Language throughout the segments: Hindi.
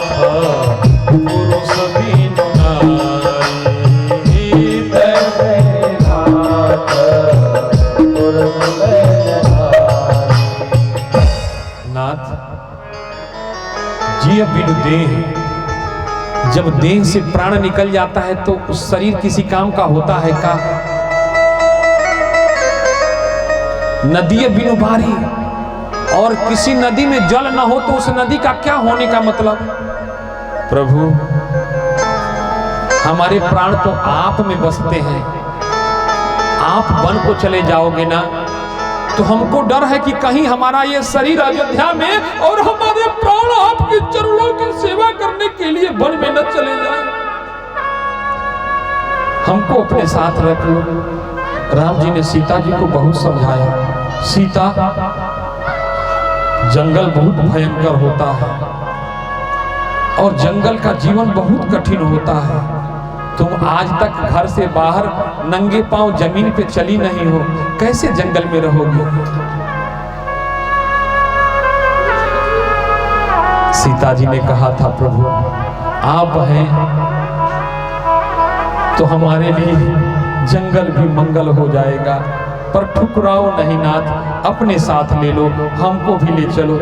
पुरुष बिनु नारी, तैसे नाथ पुरुष बिनु नारी। नाथ जिय बिनु देह, जब देह से प्राण निकल जाता है तो उस शरीर किसी काम का होता है का? नदी बिनु बारी, और किसी नदी में जल न हो तो उस नदी का क्या होने का मतलब? प्रभु हमारे प्राण तो आप में बसते हैं, आप वन को चले जाओगे ना तो हमको डर है कि कहीं हमारा ये शरीर अयोध्या में और हमारे प्राण आपके चरणों की सेवा करने के लिए वन में न चले जाए। हमको अपने साथ रख लो। राम जी ने सीता जी को बहुत समझाया, सीता जंगल बहुत भयंकर होता है और जंगल का जीवन बहुत कठिन होता है। तुम आज तक घर से बाहर नंगे पांव जमीन पे चली नहीं हो, कैसे जंगल में रहोगे? सीता जी ने कहा था, प्रभु आप हैं तो हमारे लिए जंगल भी मंगल हो जाएगा, पर ठुकराओ नहीं नाथ, अपने साथ ले लो, हमको भी ले चलो।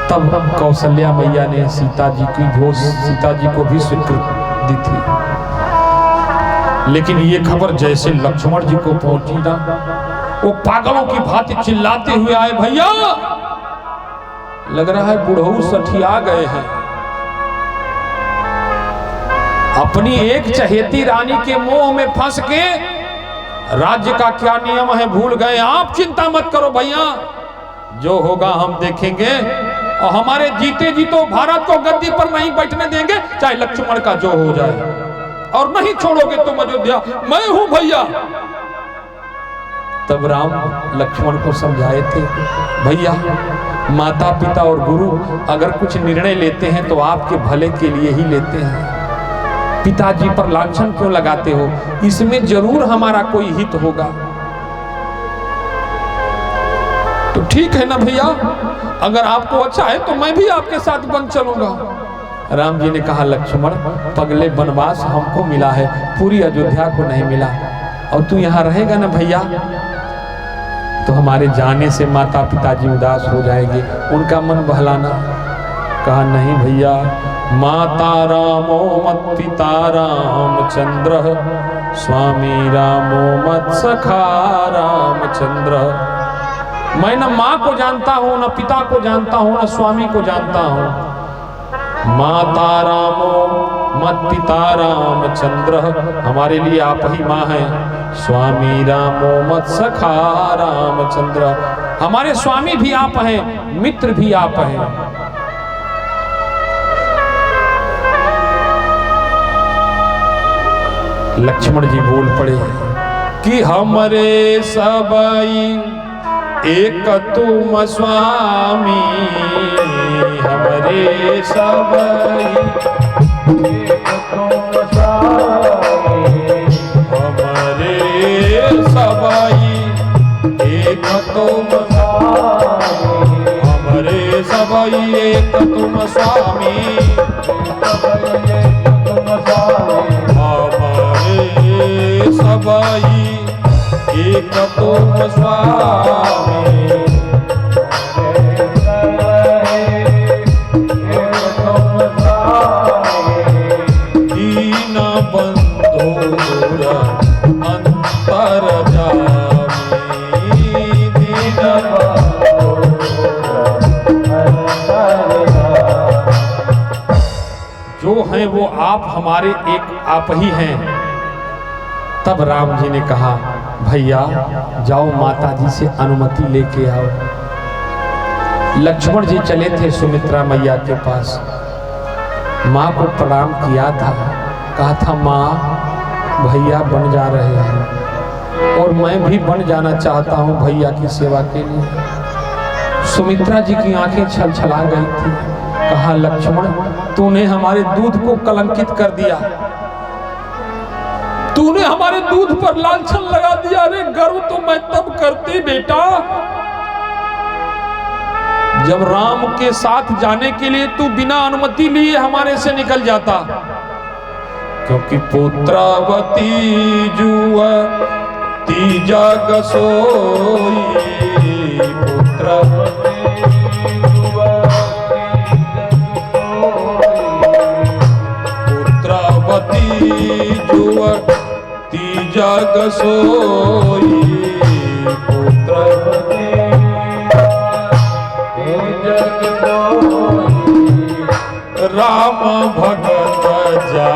तब कौशल्या मैया ने सीता जी को भी स्वीकृति दी थी। लेकिन ये खबर जैसे लक्ष्मण जी को पहुंची ना, वो पागलों की भांति चिल्लाते हुए आए, भैया लग रहा है बुढ़ऊ सठिया गए हैं। अपनी एक चहेती रानी के मोह में फंस के राज्य का क्या नियम है भूल गए। आप चिंता मत करो भैया, जो होगा हम देखेंगे, और हमारे जीते जी तो भारत को गद्दी पर नहीं बैठने देंगे, चाहे लक्ष्मण का जो हो जाए, और नहीं छोड़ोगे तुम अयोध्या, मैं हूं भैया। तब राम लक्ष्मण को समझाए थे, भैया माता पिता और गुरु अगर कुछ निर्णय लेते हैं तो आपके भले के लिए ही लेते हैं। पिताजी पर लांछन क्यों लगाते हो? इसमें जरूर हमारा कोई हित होगा। तो ठीक है ना भैया, अगर आपको अच्छा है तो मैं भी आपके साथ बन चलूंगा। राम जी ने कहा, लक्ष्मण पगले बनवास हमको मिला है, पूरी अयोध्या को नहीं मिला, और तू यहाँ रहेगा ना भैया तो हमारे जाने से माता पिताजी उदास हो जाएंगे, उनका मन बहलाना। कहा नहीं भैया, माता रामो मत पिता रामचंद्र, स्वामी रामो मत सखा रामचंद्र। मैं न माँ को जानता हूँ, न पिता को जानता हूँ, न स्वामी को जानता हूँ। माता रामो मत पिता रामचंद्र, हमारे लिए आप ही माँ हैं। स्वामी रामो मत सखा रामचंद्र, हमारे स्वामी भी आप हैं, मित्र भी आप हैं। लक्ष्मण जी बोल पड़े कि हमरे सबई एक तुम स्वामी, हमरे सबई एक तुम स्वामी, हमरे सबई एक तुम स्वामी, हमरे सबई एक तुम स्वामी, सबई एक तुम स्वामी, दीन बंधु अंतर जामी, दीन जो हैं वो आप हमारे एक आप ही हैं। तब राम जी ने कहा, भैया जाओ माता जी से अनुमति लेके आओ। लक्ष्मण जी चले थे सुमित्रा मैया के पास, माँ को प्रणाम किया था, कहा था माँ भैया बन जा रहे हैं और मैं भी बन जाना चाहता हूँ भैया की सेवा के लिए। सुमित्रा जी की आंखें छलछला गई थी। कहा, लक्ष्मण तूने हमारे दूध को कलंकित कर दिया, तूने हमारे दूध पर लांछन लगा दिया। अरे गर्व तो मैं तब करती बेटा जब राम के साथ जाने के लिए तू बिना अनुमति लिए हमारे से निकल जाता, क्योंकि पुत्रवती जुवती जग सोई, पुत्रवती जुवती जग सोई, पुत्रवती जग सोई, राम भगत जा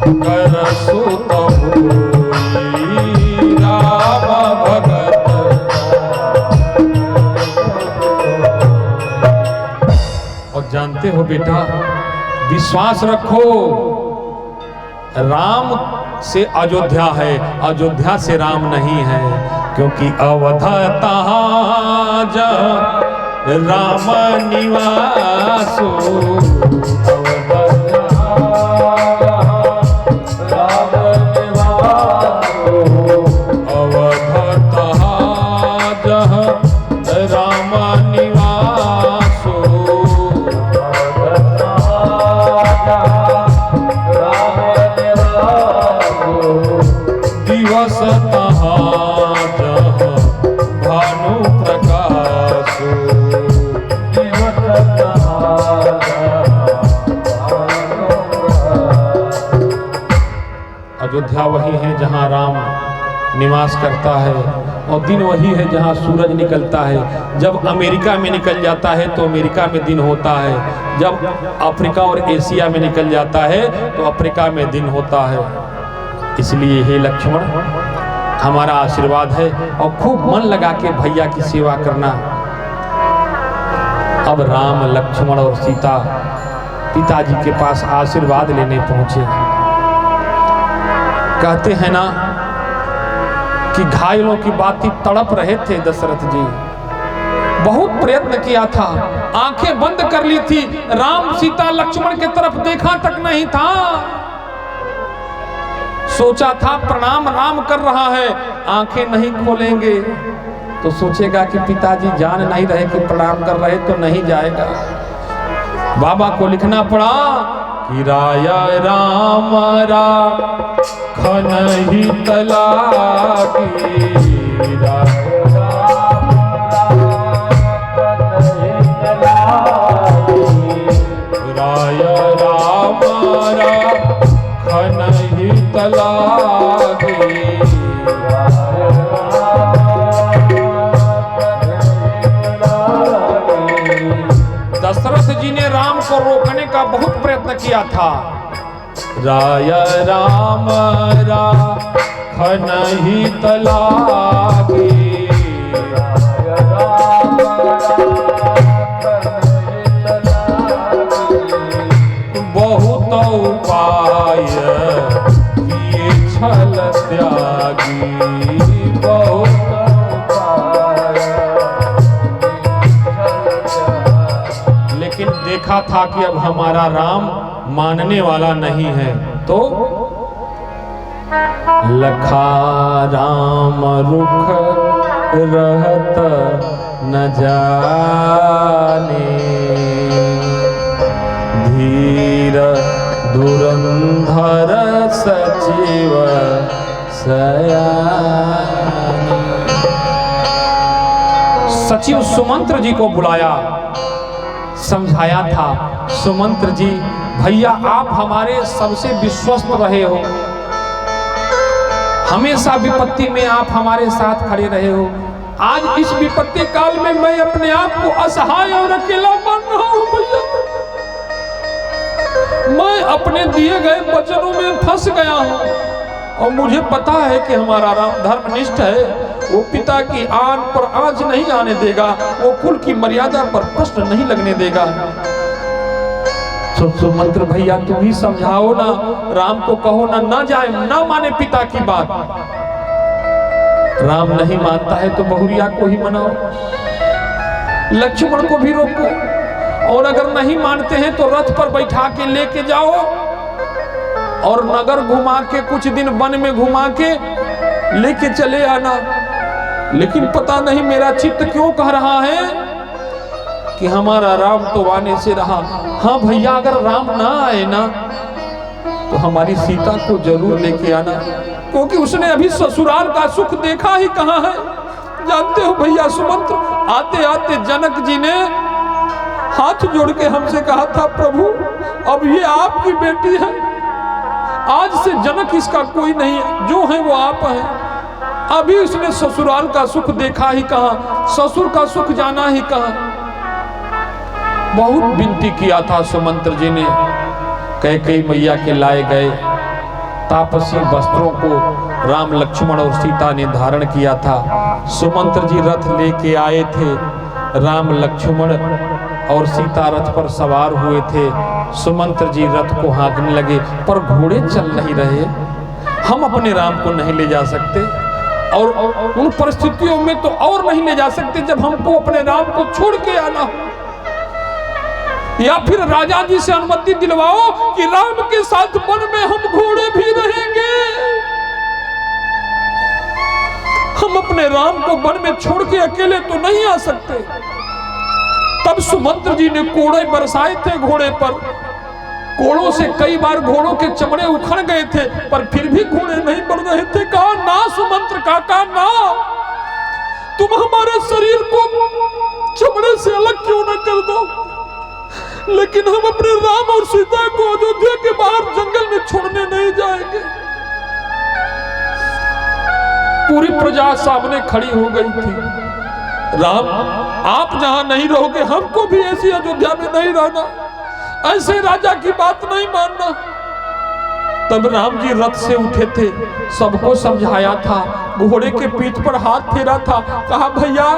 कर सुत होई, राम भगत। और जानते हो बेटा, विश्वास रखो, राम से अयोध्या है, अयोध्या से राम नहीं है, क्योंकि अवध तहाँ राम निवासो, अवध राम निवासो, अवध तहाँ राम निवासो, दिवस तहाँ भानु प्रकाशो, दिवस अयोध्या वही है जहाँ राम निवास करता है, और दिन वही है जहाँ सूरज निकलता है। जब अमेरिका में निकल जाता है तो अमेरिका में दिन होता है, जब अफ्रीका और एशिया में निकल जाता है तो अफ्रीका में दिन होता है। इसलिए हे लक्ष्मण, हमारा आशीर्वाद है, और खूब मन लगा के भैया की सेवा करना। अब राम, लक्ष्मण और सीता पिताजी के पास आशीर्वाद लेने पहुंचे। कहते हैं ना कि घायलों की बात तड़प रहे थे दशरथ जी, बहुत प्रयत्न किया था, आंखें बंद कर ली थी, राम सीता लक्ष्मण के तरफ देखा तक नहीं था। सोचा था प्रणाम राम कर रहा है, आंखें नहीं खोलेंगे तो सोचेगा कि पिताजी जान नहीं रहे कि प्रणाम कर रहे तो नहीं जाएगा। बाबा को लिखना पड़ा कि राया राम राखन ही तला की, राया राम राखन ही तला की। दशरथ जी ने राम को रोकने का बहुत प्रयत्न किया था। राया राम राखन ही तलागी, बहुत उपाय किए छल त्यागी, बहुत लेकिन देखा था कि अब हमारा राम मानने वाला नहीं है, तो लखा राम रुख रहत न जाने, धीर धुरंधर सचिव सयाने। सचिव सुमंत्र जी को बुलाया, समझाया था, सुमंत्र जी भैया आप हमारे सबसे विश्वस्त रहे हो, हमेशा विपत्ति में आप हमारे साथ खड़े रहे हो। आज इस विपत्ति काल में मैं अपने आप को असहाय और अकेला मान रहा हूं भैया, मैं अपने दिए गए वचनों में फंस गया हूं, और मुझे पता है कि हमारा राम धर्मनिष्ठ है, वो पिता की आन पर आंच नहीं आने देगा, वो कुल की मर्यादा पर प्रश्न नहीं लगने देगा। सुमंत्र भैया तुम ही समझाओ ना, राम को कहो ना, ना जाए, ना माने पिता की बात। राम नहीं मानता है तो बहुरिया को ही मनाओ, लक्ष्मण को भी रोको, और अगर नहीं मानते हैं तो रथ पर बैठा के लेके जाओ और नगर घुमा के, कुछ दिन वन में घुमा के लेके चले आना। लेकिन पता नहीं मेरा चित्त क्यों कह रहा है कि हमारा राम तो आने से रहा। हाँ भैया, अगर राम ना आए ना तो हमारी सीता को जरूर लेके आना, क्योंकि उसने अभी ससुराल का सुख देखा ही कहाँ है। जानते हो भैया सुमंत्र, आते आते जनक जी ने हाथ जोड़ के हमसे कहा था, प्रभु अब ये आपकी बेटी है, आज से जनक इसका कोई नहीं है, जो है वो आप हैं। अभी उसने ससुराल का सुख देखा ही कहाँ, ससुर का सुख जाना ही कहाँ। बहुत विनती किया था सुमंत्र जी ने, कैकेयी मैया के लाए गए तापसी वस्त्रों को राम लक्ष्मण और सीता ने धारण किया था। सुमंत्र जी रथ लेके आए थे, राम लक्ष्मण और सीता रथ पर सवार हुए थे। सुमंत्र जी रथ को हाँकने लगे, पर घोड़े चल नहीं रहे। हम अपने राम को नहीं ले जा सकते, और उन परिस्थितियों में तो और नहीं ले जा सकते जब हमको अपने राम को छोड़ के आना हो। या फिर राजा जी से अनुमति दिलवाओ कि राम के साथ वन में हम घोड़े भी रहेंगे। हम अपने राम को वन में छोड़ के अकेले तो नहीं आ सकते। तब सुमंत्र जी ने कोड़े बरसाए थे घोड़े पर, कोड़ों से कई बार घोड़ों के चमड़े उखड़ गए थे, पर फिर भी घोड़े नहीं बढ़ रहे थे। कहा, ना सुमंत्र काका ना, तुम हमारे शरीर को चमड़े से अलग क्यों न कर दो, लेकिन हम अपने राम और सीता को अयोध्या के बाहर जंगल में छोड़ने नहीं जाएंगे। पूरी प्रजा सामने खड़ी हो गई थी। राम, आप जहां नहीं रहोगे हमको भी ऐसी अयोध्या में नहीं रहना, ऐसे राजा की बात नहीं मानना। तब राम जी रथ से उठे थे, सबको समझाया था, घोड़े के पीठ पर हाथ फेरा था, कहा भैया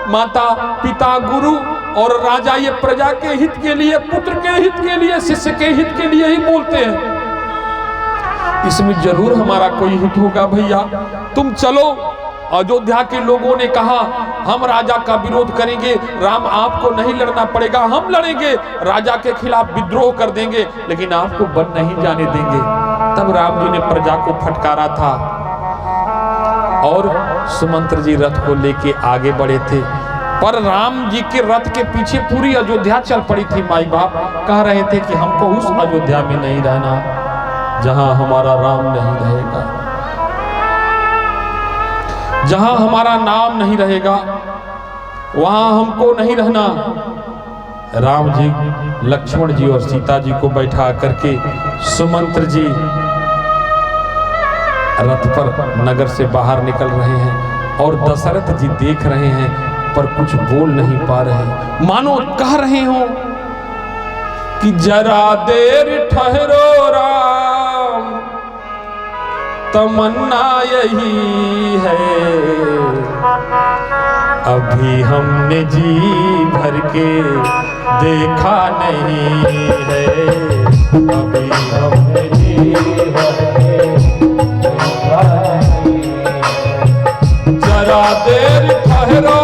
माता पिता गुरु और राजा ये प्रजा के हित के लिए, पुत्र के हित के लिए, शिष्य के हित के लिए ही बोलते हैं, इसमें जरूर हमारा कोई हित होगा। भैया तुम चलो। अयोध्या के लोगों ने कहा, हम राजा का विरोध करेंगे, राम आपको नहीं लड़ना पड़ेगा, हम लड़ेंगे, राजा के खिलाफ विद्रोह कर देंगे, लेकिन आपको वन नहीं जाने देंगे। तब राम जी ने प्रजा को फटकारा था और सुमंत्र जी रथ को लेके आगे बढ़े थे। पर राम जी के रथ के पीछे पूरी अयोध्या चल पड़ी थी। माई बाप कह रहे थे कि हमको उस अयोध्या में नहीं रहना जहां हमारा राम नहीं रहेगा, जहां हमारा नाम नहीं रहेगा, वहां हमको नहीं रहना। राम जी लक्ष्मण जी और सीता जी को बैठा करके सुमंत्र जी रथ पर नगर से बाहर निकल रहे हैं और दशरथ जी देख रहे हैं, पर कुछ बोल नहीं पा रहे, मानो कह रहे हो कि जरा देर ठहरो राम, तमन्ना यही है, अभी हमने जी भर के देखा नहीं है, अभी हमने जी भर के देखा नहीं है, जरा देर ठहरो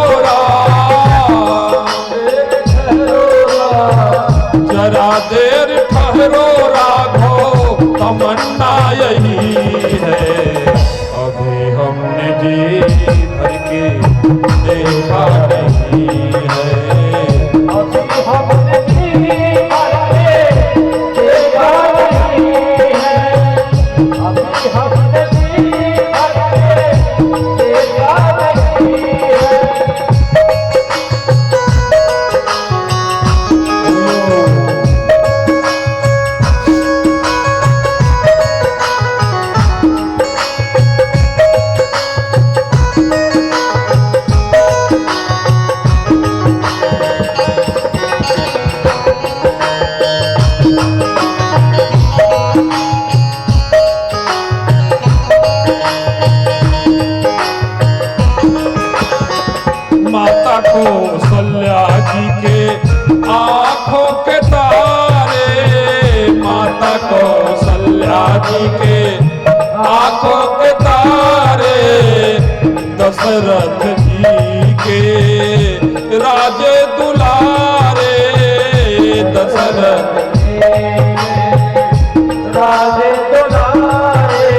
जरा देर ठहरो राघो, तमन्ना यही है, अभी हमने जी भर के देखा नहीं है, अभी हमने जी भर के देखा नहीं है, अभी हमने जी भर के देखा नहीं है। कौशल्या जी के आंखों के तारे, माता कौशल्या जी के आंखों के तारे, दशरथ जी के राजे दुलारे, दशरथ राजे दुलारे,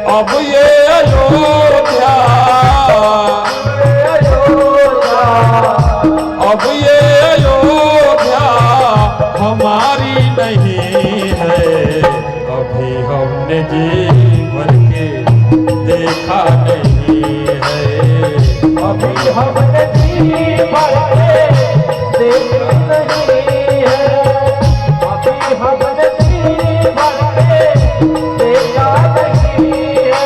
अब ये अयोध्या, अब ये जी भर के देखा नहीं है। अभी हमने जी भर के देखा नहीं है। अभी हमने जी भर के देखा नहीं है।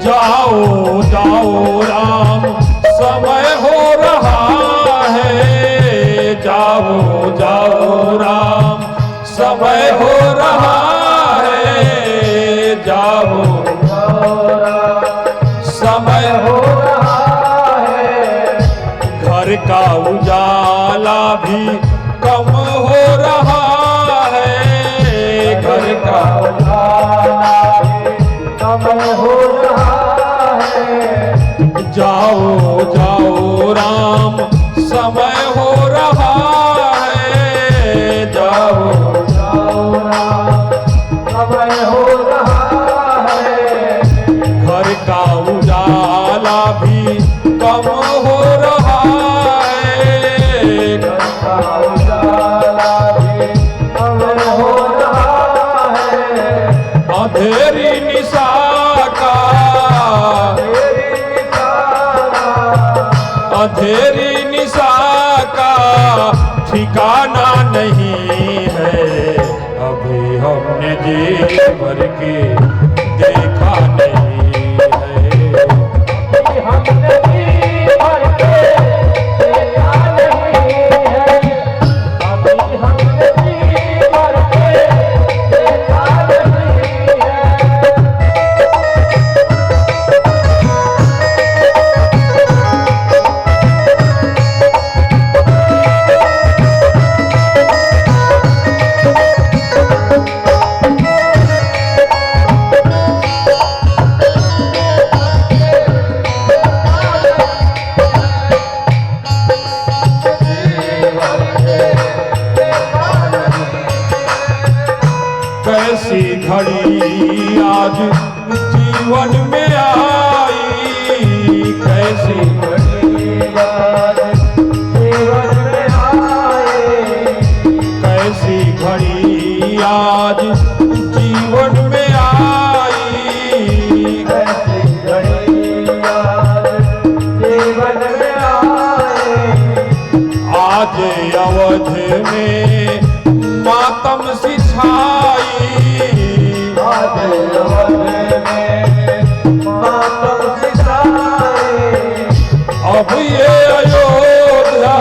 जाओ जाओ राम समय हो रहा है। जाओ जाओ राम समय हो रहा है। जाओ समय हो रहा है। घर का उजाला भी कम हो रहा है। घर का समय हो रहा है। जाओ जाओ राम समय हो रहा है। जाओ जाओ राम समय हो रहा है। घर का उजाला भी कम हो रहा है। घर का उजाला भी समय हो रहा है। अंधेरी निशा का अंधेरी निशा का ठिकाना नहीं है। अभी हमने जी भर के देखा नहीं है। अभी हमने जी भर के देखा नहीं है। अभी हमने जी भर के देखा नहीं है। कैसी घड़ी आज जीवन में आई। कैसी जीवन में आए। कैसी घड़ी आज जीवन में आई। ऐसी घड़ी आज जीवन में आए। आज अवध में मातम सी छाई। आज अवध में मातम सिखाए। अब ये अयोध्या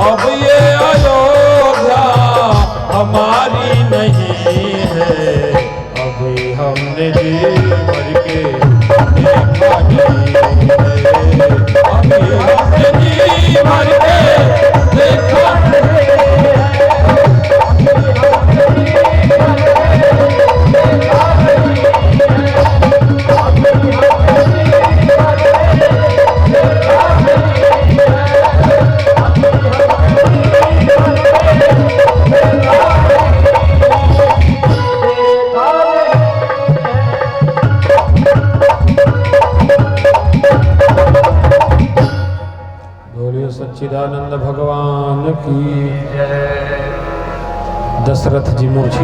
अब ये अयोध्या हमारी नहीं है। अभी हमने जी भर के देखा नहीं है। अभी हमने जी भर के देखा नहीं है। बोलिए सच्चिदानंद भगवान की। दशरथ जी मूर्छित